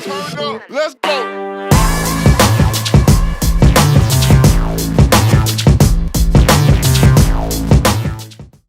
turned up. Let's go.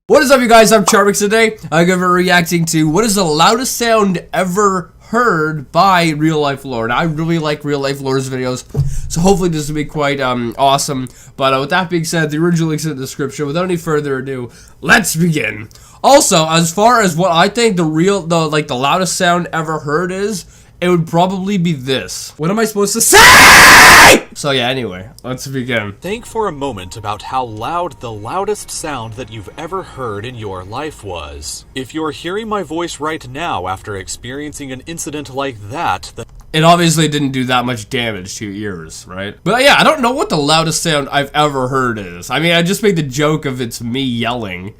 What is up, you guys? I'm Charmx. Today I'm going to be reacting to what is the loudest sound ever heard by RealLifeLore. Now, I really like RealLifeLore's videos, so hopefully this will be quite awesome. But with that being said, the original link's in the description. Without any further ado, let's begin. Also, as far as what I think the loudest sound ever heard is, it would probably be this. What am I supposed to say? So yeah, anyway, let's begin. Think for a moment about how loud the loudest sound that you've ever heard in your life was. If you're hearing my voice right now after experiencing an incident like that, then it obviously didn't do that much damage to your ears, right? But yeah, I don't know what the loudest sound I've ever heard is. I mean, I just made the joke of it's me yelling,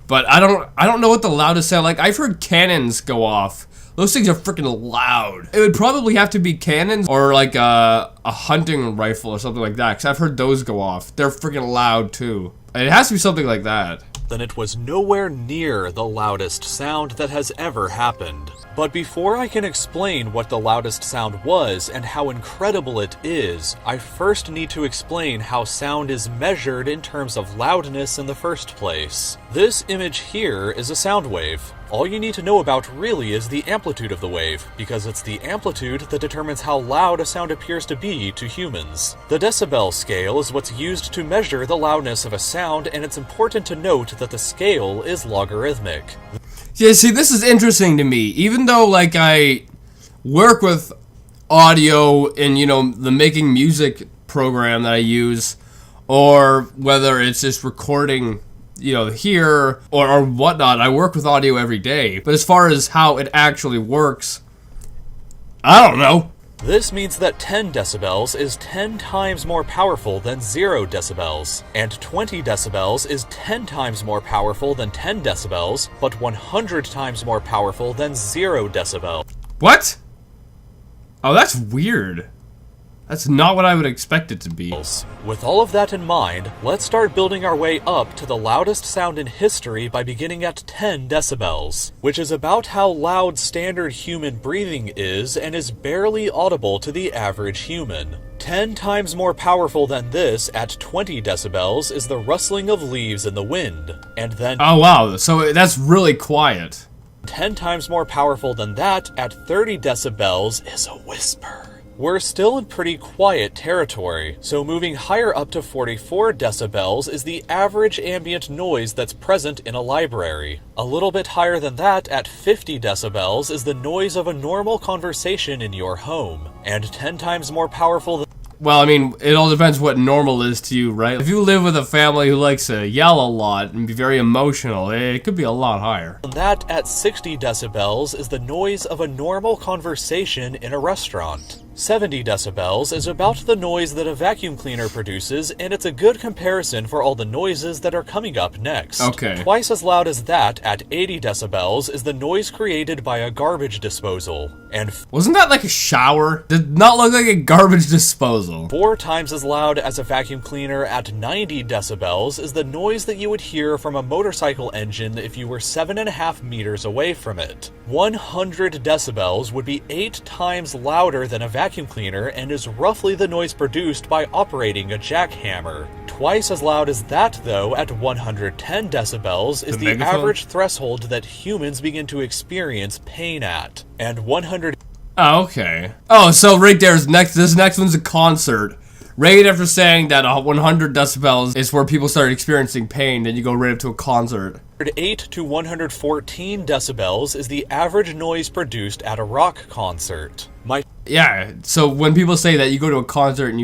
but I don't know what the loudest sound. Like, I've heard cannons go off. Those things are freaking loud. It would probably have to be cannons or like a hunting rifle or something like that, because I've heard those go off. They're freaking loud too. It has to be something like that. Then it was nowhere near the loudest sound that has ever happened. But before I can explain what the loudest sound was and how incredible it is, I first need to explain how sound is measured in terms of loudness in the first place. This image here is a sound wave. All you need to know about really is the amplitude of the wave, because it's the amplitude that determines how loud a sound appears to be to humans. The decibel scale is what's used to measure the loudness of a sound, and it's important to note that the scale is logarithmic. Yeah, see, this is interesting to me. Even though, like, I work with audio in, you know, the making music program that I use, or whether it's just recording, you know, here or whatnot, I work with audio every day. But as far as how it actually works, I don't know. This means that 10 decibels is 10 times more powerful than 0 decibels, and 20 decibels is 10 times more powerful than 10 decibels, but 100 times more powerful than 0 decibels. What? Oh, that's weird. That's not what I would expect it to be. With all of that in mind, let's start building our way up to the loudest sound in history by beginning at 10 decibels, which is about how loud standard human breathing is and is barely audible to the average human. 10 times more powerful than this at 20 decibels is the rustling of leaves in the wind, and then oh wow, so that's really quiet. 10 times more powerful than that at 30 decibels is a whisper. We're still in pretty quiet territory, so moving higher up to 44 decibels is the average ambient noise that's present in a library. A little bit higher than that, at 50 decibels, is the noise of a normal conversation in your home, and 10 times more powerful than well, I mean, it all depends what normal is to you, right? If you live with a family who likes to yell a lot and be very emotional, it could be a lot higher. that, at 60 decibels, is the noise of a normal conversation in a restaurant. 70 decibels is about the noise that a vacuum cleaner produces, and it's a good comparison for all the noises that are coming up next. Okay. Twice as loud as that, at 80 decibels, is the noise created by a garbage disposal. And wasn't that like a shower? Did not look like a garbage disposal. 4 times as loud as a vacuum cleaner at 90 decibels is the noise that you would hear from a motorcycle engine if you were 7.5 meters away from it. 100 decibels would be 8 times louder than a vacuum cleaner and is roughly the noise produced by operating a jackhammer. Twice as loud as that, though, at 110 decibels is the average threshold that humans begin to experience pain at. And 100... Oh, okay. Oh, so right there's this next one's a concert. Right after saying that 100 decibels is where people start experiencing pain, then you go right up to a concert. 8 to 114 decibels is the average noise produced at a rock concert. Yeah, so when people say that you go to a concert and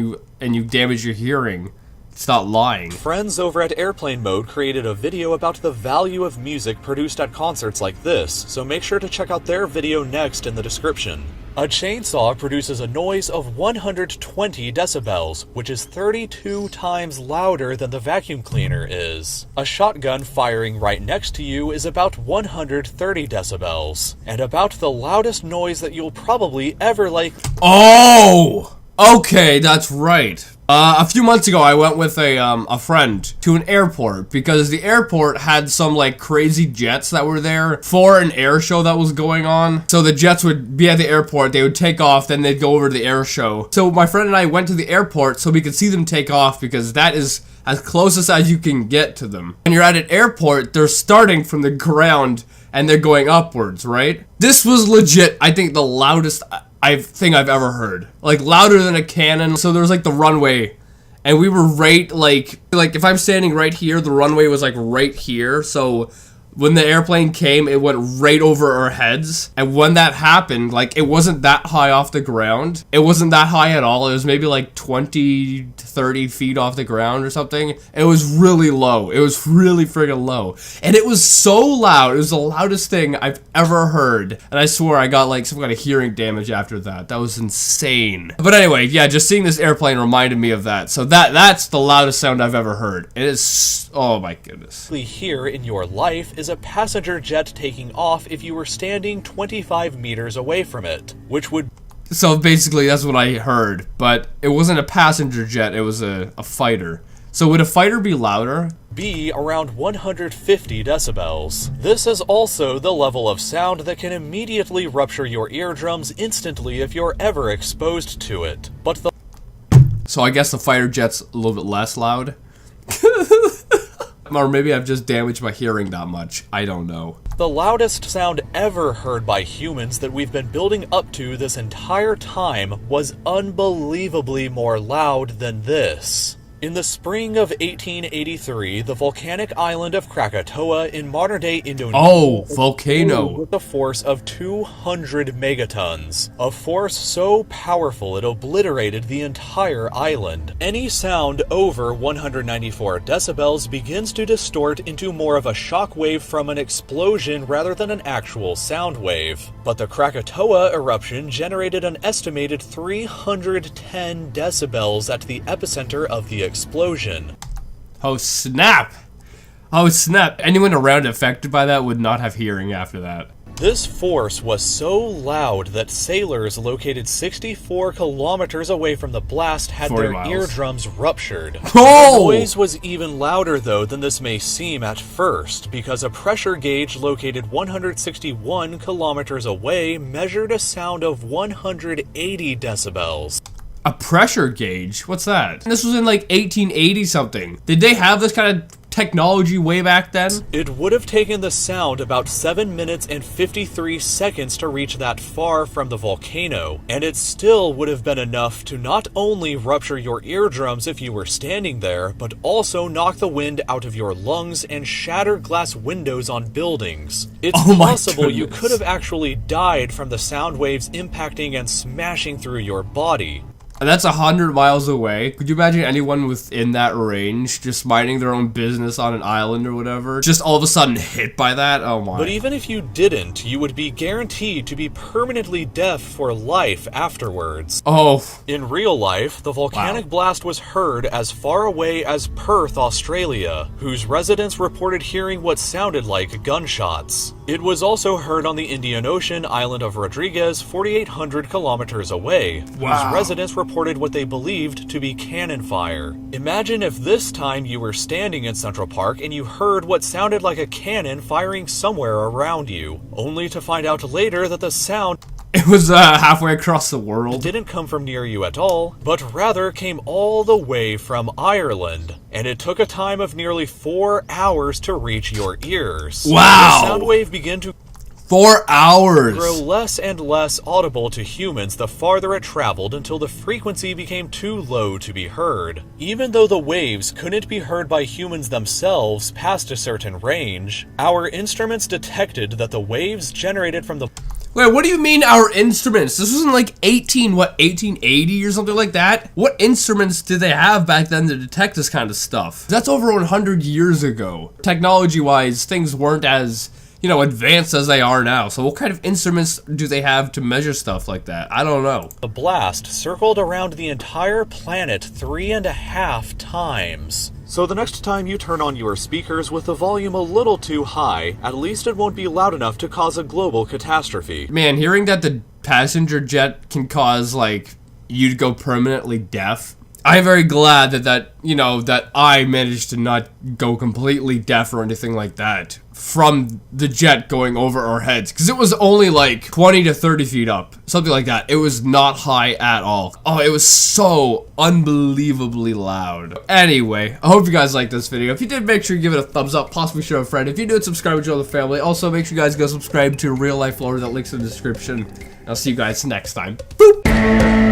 you damage your hearing, it's not lying. Friends over at Airplane Mode created a video about the value of music produced at concerts like this, so make sure to check out their video next in the description. A chainsaw produces a noise of 120 decibels, which is 32 times louder than the vacuum cleaner is. A shotgun firing right next to you is about 130 decibels, and about the loudest noise that you'll probably ever like. Oh! Okay, that's right. A few months ago, I went with a friend to an airport because the airport had some like crazy jets that were there for an air show that was going on. So the jets would be at the airport, they would take off, then they'd go over to the air show. So my friend and I went to the airport so we could see them take off because that is as closest as you can get to them. When you're at an airport, they're starting from the ground and they're going upwards, right? This was legit, I think, the loudest thing I've ever heard. Like, louder than a cannon. So there was like the runway, and we were right, like if I'm standing right here, the runway was like right here. So when the airplane came, it went right over our heads. And when that happened, like, it wasn't that high off the ground. It wasn't that high at all. It was maybe like 20 to 30 feet off the ground or something. It was really low. It was really friggin' low. And it was so loud. It was the loudest thing I've ever heard. And I swore I got like some kind of hearing damage after that. That was insane. But anyway, yeah, just seeing this airplane reminded me of that. So that's the loudest sound I've ever heard. It is, oh my goodness. Here in your life is a passenger jet taking off if you were standing 25 meters away from it, which would... So basically that's what I heard, but it wasn't a passenger jet, it was a fighter. So would a fighter be louder? Be around 150 decibels. This is also the level of sound that can immediately rupture your eardrums instantly if you're ever exposed to it. But the... So I guess the fighter jet's a little bit less loud? Or maybe I've just damaged my hearing that much. I don't know. The loudest sound ever heard by humans that we've been building up to this entire time was unbelievably more loud than this. In the spring of 1883, the volcanic island of Krakatoa in modern-day Indonesia... Oh, volcano. ...with a force of 200 megatons. A force so powerful it obliterated the entire island. Any sound over 194 decibels begins to distort into more of a shock wave from an explosion rather than an actual sound wave. But the Krakatoa eruption generated an estimated 310 decibels at the epicenter of the explosion. Oh snap! Oh snap! Anyone around affected by that would not have hearing after that. This force was so loud that sailors located 64 kilometers away from the blast had their eardrums ruptured. Oh! The noise was even louder though than this may seem at first, because a pressure gauge located 161 kilometers away measured a sound of 180 decibels. A pressure gauge? What's that? This was in like 1880 something. Did they have this kind of technology way back then? It would have taken the sound about 7 minutes and 53 seconds to reach that far from the volcano, and it still would have been enough to not only rupture your eardrums if you were standing there, but also knock the wind out of your lungs and shatter glass windows on buildings. It's possible you could have actually died from the sound waves impacting and smashing through your body. And that's 100 miles away. Could you imagine anyone within that range just minding their own business on an island or whatever, just all of a sudden hit by that? Oh my. But even if you didn't, you would be guaranteed to be permanently deaf for life afterwards. Oh. In real life, the volcanic blast was heard as far away as Perth, Australia, whose residents reported hearing what sounded like gunshots. It was also heard on the Indian Ocean island of Rodriguez, 4,800 kilometers away, whose residents reported what they believed to be cannon fire. Imagine if this time you were standing in Central Park and you heard what sounded like a cannon firing somewhere around you, only to find out later that the sound... It was halfway across the world. Didn't come from near you at all, but rather came all the way from Ireland. And it took a time of nearly 4 hours to reach your ears. Wow! The sound wave began to 4 hours! Grow less and less audible to humans the farther it traveled until the frequency became too low to be heard. Even though the waves couldn't be heard by humans themselves past a certain range, our instruments detected that the waves generated from the... Wait, what do you mean our instruments? This was in like 1880 or something like that? What instruments did they have back then to detect this kind of stuff? That's over 100 years ago. Technology-wise, things weren't as, you know, advanced as they are now. So what kind of instruments do they have to measure stuff like that? I don't know. The blast circled around the entire planet 3.5 times. So the next time you turn on your speakers with the volume a little too high, at least it won't be loud enough to cause a global catastrophe. Man, hearing that the passenger jet can cause, like, you'd go permanently deaf. I'm very glad that I managed to not go completely deaf or anything like that from the jet going over our heads, because it was only like 20 to 30 feet up, something like that. It was not high at all. Oh, it was so unbelievably loud. Anyway, I hope you guys liked this video. If you did, make sure you give it a thumbs up, possibly share with a friend. If you did, subscribe and join the family. Also, make sure you guys go subscribe to RealLifeLore, that link's in the description. I'll see you guys next time. Boop!